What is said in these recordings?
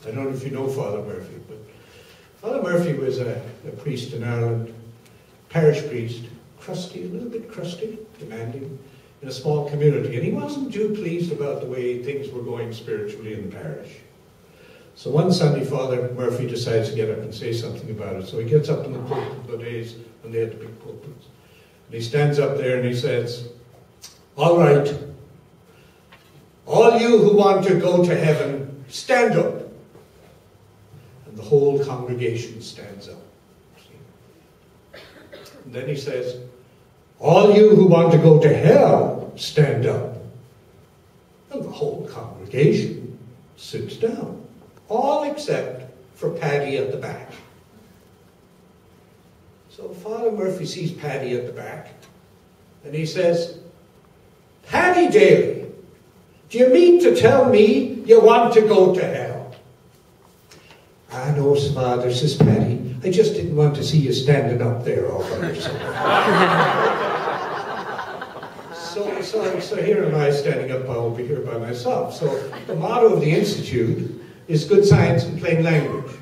I don't know if you know Father Murphy, but Father Murphy was a priest in Ireland, parish priest, crusty, a little bit crusty, demanding, in a small community. And he wasn't too pleased about the way things were going spiritually in the parish. So one Sunday, Father Murphy decides to get up and say something about it. So he gets up in the pulpit the days when they had the big pulpits. And he stands up there and he says, "All right, all you who want to go to heaven, stand up." And the whole congregation stands up. And then he says, "All you who want to go to hell, stand up." And the whole congregation sits down. All except for Paddy at the back. So Father Murphy sees Paddy at the back, and he says, "Paddy Daly, do you mean to tell me you want to go to hell?" "Ah, no, Father," says Paddy. "I just didn't want to see you standing up there all by yourself." So here am I standing up over here by myself. So the motto of the Institute is good science in plain language.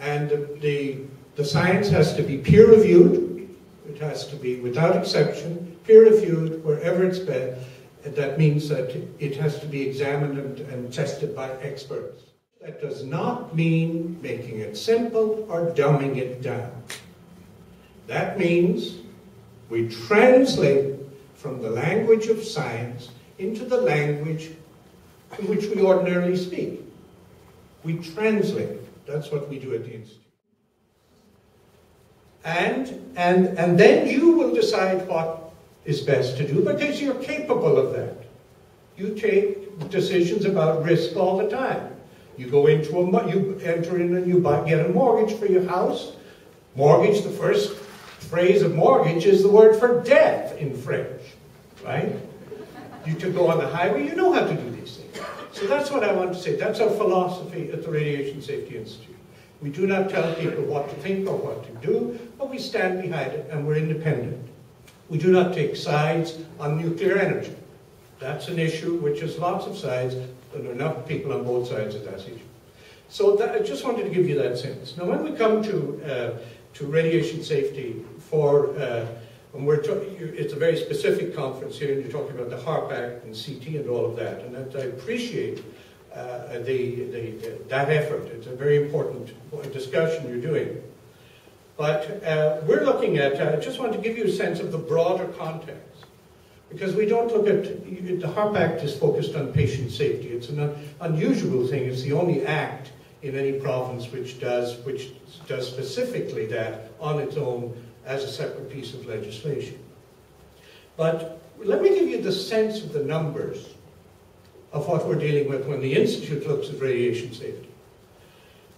And the science has to be peer-reviewed. It has to be, without exception, peer-reviewed wherever it's been. And that means that it has to be examined and tested by experts. That does not mean making it simple or dumbing it down. That means we translate from the language of science into the language in which we ordinarily speak. We translate. That's what we do at the Institute. And then you will decide what is best to do, because you're capable of that. You take decisions about risk all the time. You go into you enter in and you get a mortgage for your house. Mortgage, the first phrase of mortgage is the word for death in French, right? You to go on the highway, you know how to do these things. So that's what I want to say. That's our philosophy at the Radiation Safety Institute. We do not tell people what to think or what to do, but we stand behind it and we're independent. We do not take sides on nuclear energy. That's an issue which has lots of sides, and there are enough people on both sides of that issue. So I just wanted to give you that sense. Now when we come to radiation safety and it's a very specific conference here, and you're talking about the HARP Act and CT and all of that, and I appreciate that effort. It's a very important discussion you're doing. But we're looking at, I just want to give you a sense of the broader context. Because we don't look at, the HARP Act is focused on patient safety. It's an unusual thing. It's the only act in any province which does specifically that on its own as a separate piece of legislation. But let me give you the sense of the numbers of what we're dealing with when the Institute looks at radiation safety.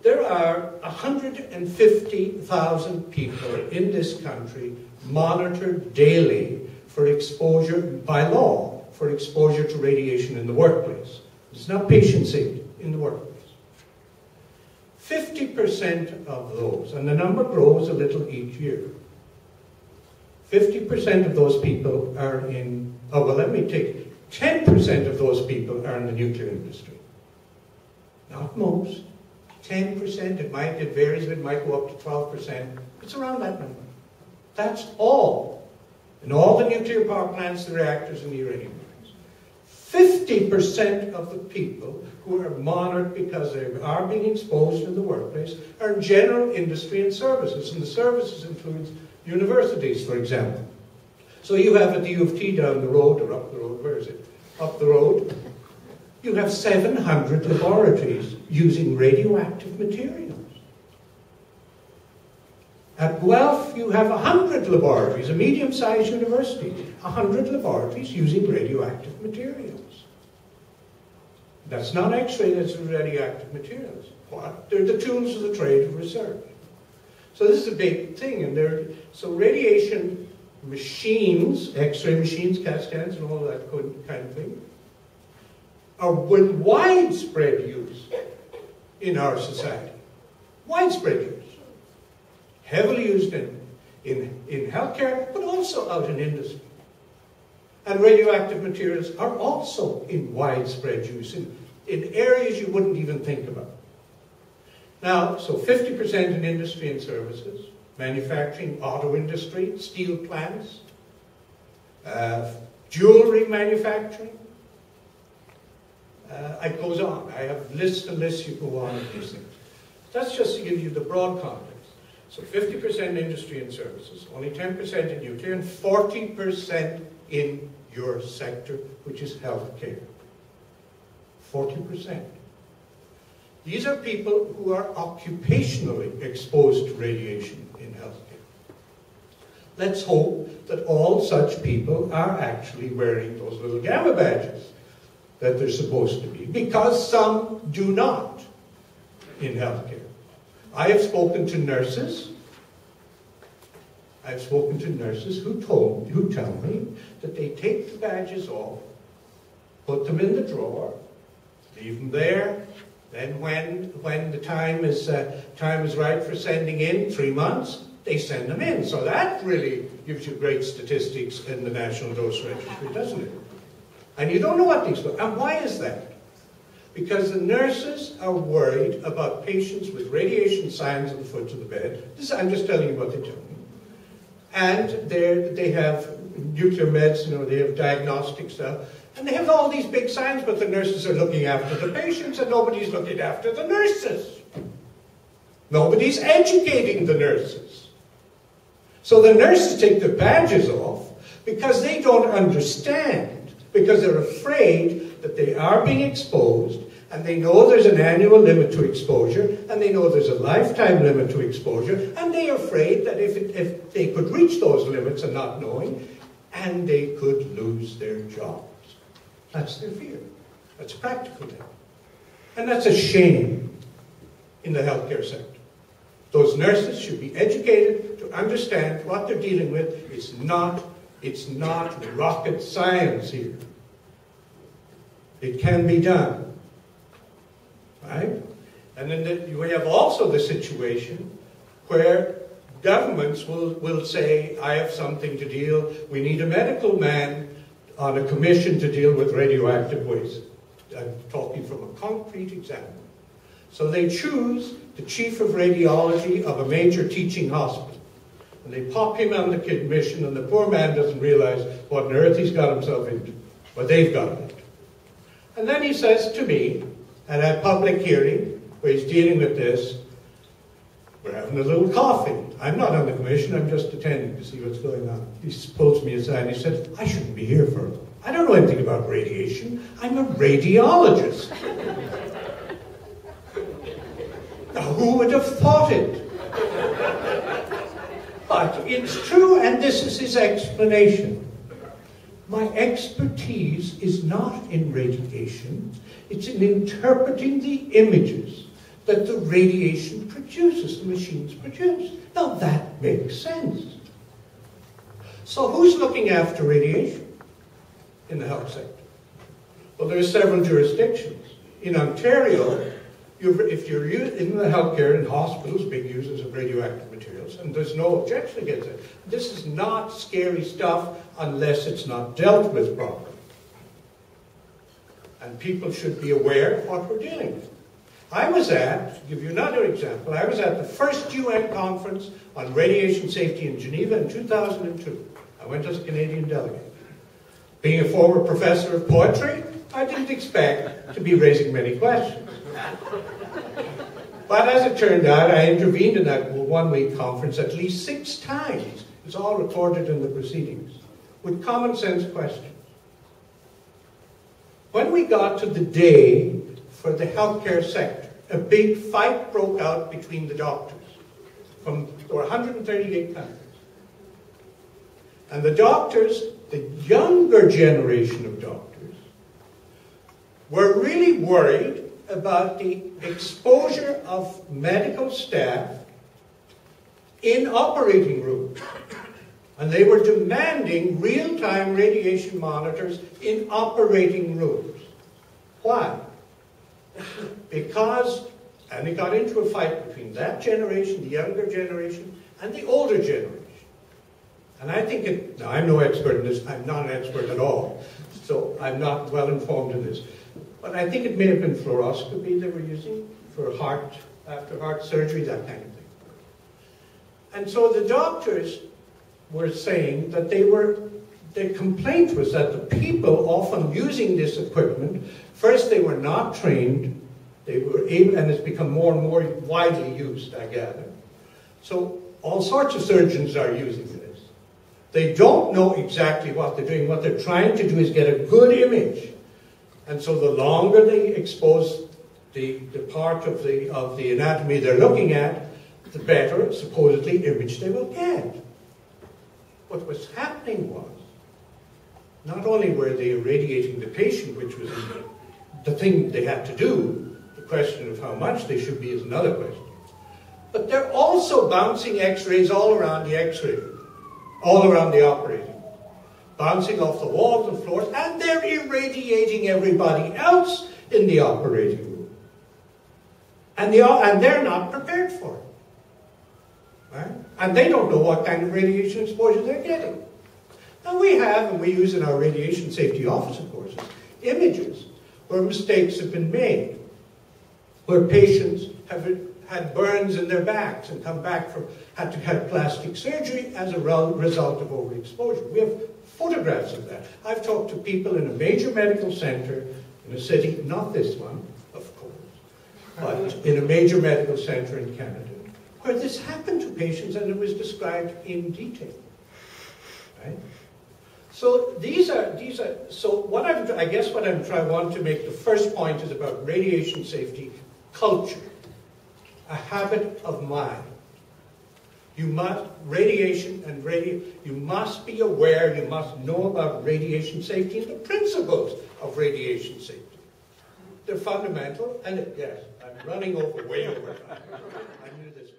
There are 150,000 people in this country monitored daily for exposure, by law, for exposure to radiation in the workplace. It's not patient safety, in the workplace. 50% of those, and the number grows a little each year, 50% of those people are in, 10% of those people are in the nuclear industry. Not most. 10%, it varies, it might go up to 12%. It's around that number. That's all. In all the nuclear power plants, the reactors, and the uranium mines. 50% of the people who are monitored because they are being exposed in the workplace are in general industry and services. And the services includes universities, for example. So you have at the U of T down the road, or up the road, where is it? Up the road. You have 700 laboratories using radioactive materials. At Guelph, you have 100 laboratories, a medium-sized university, 100 laboratories using radioactive materials. That's not X-ray, that's radioactive materials. What? They're the tools of the trade of research. So this is a big thing, and so radiation machines, X-ray machines, CAT scans, and all that kind of thing, are in widespread use in our society. Widespread use. Heavily used in healthcare, but also out in industry. And radioactive materials are also in widespread use in in areas you wouldn't even think about. Now, so 50% in industry and services, manufacturing, auto industry, steel plants, jewelry manufacturing. It goes on. I have lists and lists you go on of these things. That's just to give you the broad context. So 50% industry and services, only 10% in nuclear, and 40% in your sector, which is healthcare. 40%. These are people who are occupationally exposed to radiation in healthcare. Let's hope that all such people are actually wearing those little gamma badges that they're supposed to be, because some do not in healthcare. I have spoken to nurses. I've spoken to nurses who tell me that they take the badges off, put them in the drawer, leave them there. Then when the time is right for sending in, 3 months, they send them in. So that really gives you great statistics in the National Dose Registry, doesn't it? And you don't know what these are. And why is that? Because the nurses are worried about patients with radiation signs at the foot of the bed. I'm just telling you what they tell me. And they have nuclear medicine, or they have diagnostic stuff. And they have all these big signs, but the nurses are looking after the patients, and nobody's looking after the nurses. Nobody's educating the nurses. So the nurses take their badges off because they don't understand, because they're afraid that they are being exposed, and they know there's an annual limit to exposure, and they know there's a lifetime limit to exposure, and they're afraid that if they could reach those limits and not knowing, and they could lose their jobs. That's their fear. That's a practical thing. And that's a shame in the healthcare sector. Those nurses should be educated to understand what they're dealing with. It's not rocket science here. It can be done. Right? And then we have also the situation where governments will say, I have something to deal, we need a medical man on a commission to deal with radioactive waste. I'm talking from a concrete example. So they choose the chief of radiology of a major teaching hospital. And they pop him on the commission, and the poor man doesn't realize what on earth he's got himself into, or they've got into. And then he says to me, at a public hearing, where he's dealing with this, we're having a little coffee. I'm not on the commission, I'm just attending to see what's going on. He pulls me aside and he said, I shouldn't be here for it. I don't know anything about radiation. I'm a radiologist. Now, who would have thought it? But it's true, and this is his explanation. My expertise is not in radiation. It's in interpreting the images that the radiation produces, the machines produce. Now that makes sense. So who's looking after radiation in the health sector? Well, there are several jurisdictions. In Ontario, if you're in the healthcare and hospitals, big users of radioactive materials, and there's no objection against it. This is not scary stuff unless it's not dealt with properly. And people should be aware of what we're dealing with. To give you another example, I was at the first UN conference on radiation safety in Geneva in 2002. I went as a Canadian delegate. Being a former professor of poetry, I didn't expect to be raising many questions. But as it turned out, I intervened in that one-week conference at least 6 times. It's all recorded in the proceedings, with common sense questions. When we got to the day for the healthcare sector, a big fight broke out between the doctors from 138 countries. And the doctors, the younger generation of doctors, were really worried about the exposure of medical staff in operating rooms. And they were demanding real-time radiation monitors in operating rooms. Why? Because, and it got into a fight between that generation, the younger generation, and the older generation. And I think now I'm no expert in this, I'm not an expert at all, so I'm not well informed in this. But I think it may have been fluoroscopy they were using for after heart surgery, that kind of thing. And so the doctors were saying that the complaint was that the people often using this equipment, first they were not trained, they were able, and it's become more and more widely used, I gather. So all sorts of surgeons are using this. They don't know exactly what they're doing. What they're trying to do is get a good image. And so the longer they expose the part of the anatomy they're looking at, the better, supposedly, image they will get. What was happening was, not only were they irradiating the patient, which was the thing they had to do, the question of how much they should be is another question, but they're also bouncing X-rays all around the X-ray, all around the operating room, bouncing off the walls and floors, and they're irradiating everybody else in the operating room. And they're not prepared for it. Right? And they don't know what kind of radiation exposure they're getting. Now we have, and we use in our radiation safety officer courses, images where mistakes have been made, where patients have had burns in their backs and come back had to have plastic surgery as a result of overexposure. We have photographs of that. I've talked to people in a major medical center in a city, not this one, of course, but in a major medical center in Canada, where this happened to patients and it was described in detail. Right? So so what I guess what I want to make the first point is about radiation safety culture, a habit of mind. You must you must be aware, you must know about radiation safety and the principles of radiation safety. They're fundamental, and yes, I'm running way over time. I knew this.